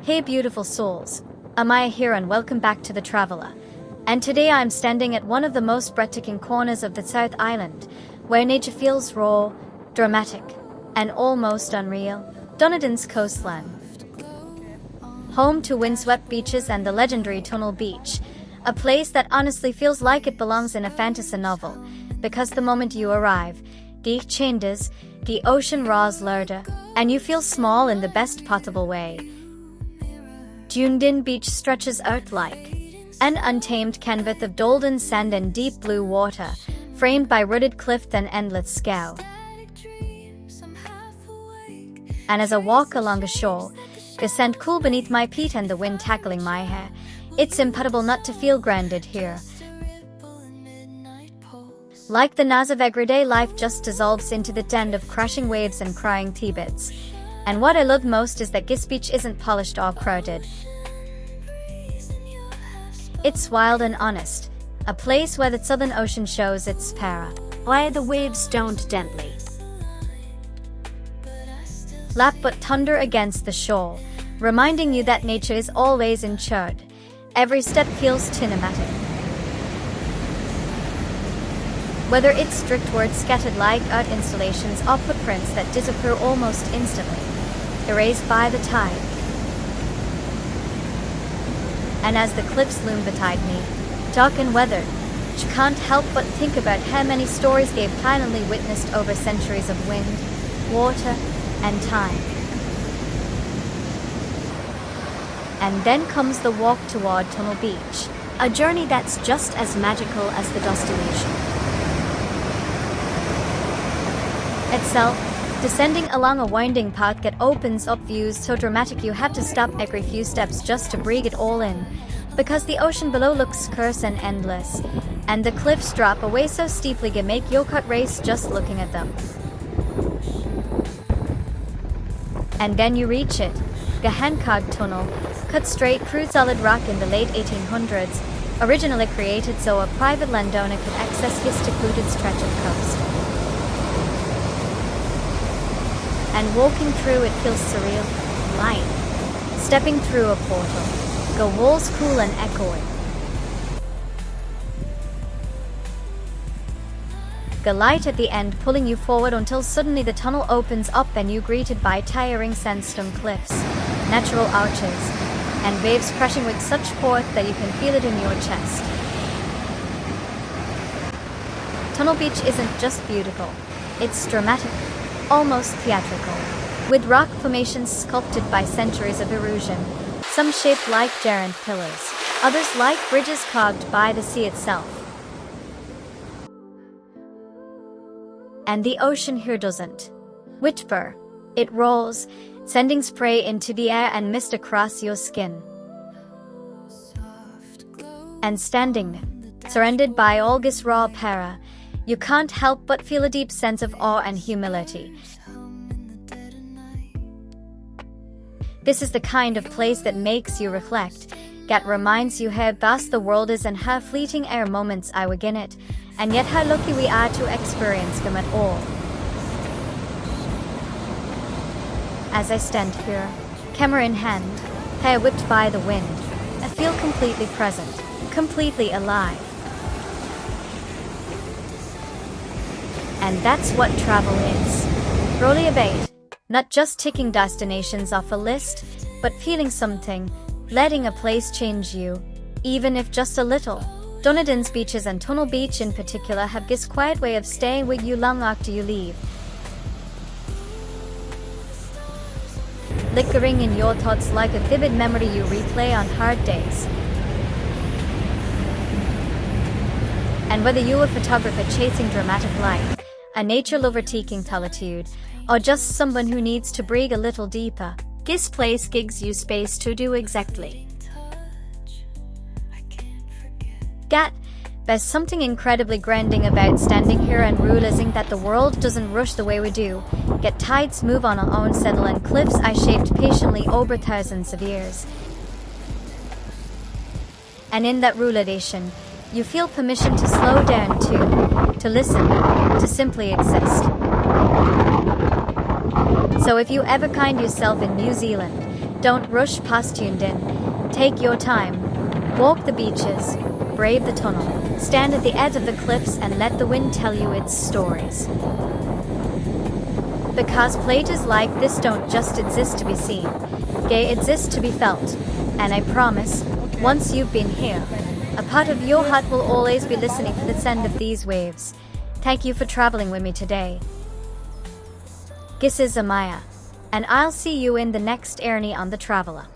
Hey beautiful souls, Amaya here and welcome back to The Traveller. And today I'm standing at one of the most breathtaking corners of the South Island, where nature feels raw, dramatic, and almost unreal. Dunedin's coastline. Home to windswept beaches and the legendary Tunnel Beach, a place that honestly feels like it belongs in a fantasy novel, because the moment you arrive, the changes, the ocean roars louder, and you feel small in the best possible way. Dunedin Beach stretches out like an untamed canvas of golden sand and deep blue water, framed by rooted cliff and endless scow. And as I walk along the shore, the sand cool beneath my feet and the wind tackling my hair, it's impossible not to feel grounded here. Like the noise of everyday life just dissolves into the den of crashing waves and crying T-bits. And what I love most is that this beach isn't polished or crowded. It's wild and honest, a place where the Southern Ocean shows its power, where the waves don't gently lap but thunder against the shore, reminding you that nature is always in charge. Every step feels cinematic. Whether it's driftwood scattered like art installations or footprints that disappear almost instantly, erased by the tide. And as the cliffs loom beside me, dark and weathered, you can't help but think about how many stories they've silently witnessed over centuries of wind, water, and time. And then comes the walk toward Tunnel Beach, a journey that's just as magical as the destination itself, descending along a winding path that opens up views so dramatic you have to stop every few steps just to breathe it all in, because the ocean below looks scarce and endless, and the cliffs drop away so steeply you make your heart race just looking at them. And then you reach it, the Hancock Tunnel, cut straight through solid rock in the late 1800s, originally created so a private landowner could access this secluded stretch of coast. And walking through it feels surreal, like stepping through a portal, the walls cool and echoing. The light at the end pulling you forward until suddenly the tunnel opens up and you're greeted by towering sandstone cliffs, natural arches, and waves crashing with such force that you can feel it in your chest. Tunnel Beach isn't just beautiful, it's dramatic, almost theatrical, with rock formations sculpted by centuries of erosion, some shaped like giant pillars, others like bridges carved by the sea itself. And the ocean here doesn't whisper, it rolls, sending spray into the air and mist across your skin. And standing, surrounded by all this raw power, you can't help but feel a deep sense of awe and humility. This is the kind of place that makes you reflect, that reminds you how vast the world is and how fleeting our moments are within it, and yet how lucky we are to experience them at all. As I stand here, camera in hand, hair whipped by the wind, I feel completely present, completely alive. And that's what travel is. Really about, not just ticking destinations off a list, but feeling something, letting a place change you, even if just a little. Dunedin's beaches and Tunnel Beach in particular have this quiet way of staying with you long after you leave. Lingering in your thoughts like a vivid memory you replay on hard days. And whether you're a photographer chasing dramatic light, a nature lover seeking solitude, or just someone who needs to breathe a little deeper, this place gives you space to do exactly that. There's something incredibly grounding about standing here and realizing that the world doesn't rush the way we do, yet tides move on our own settle and cliffs are shaped patiently over thousands of years. And in that realization, you feel permission to slow down too, to listen, to simply exist. So if you ever find yourself in New Zealand, Don't rush past Dunedin. Take your time. Walk the beaches, brave the tunnel, stand at the edge of the cliffs and let the wind tell you its stories. Because places like this don't just exist to be seen, they exist to be felt. And I promise, once you've been here, a part of your heart will always be listening for the sound of these waves. Thank you for traveling with me today. This is Amaya, and I'll see you in the next journey on the Traveler.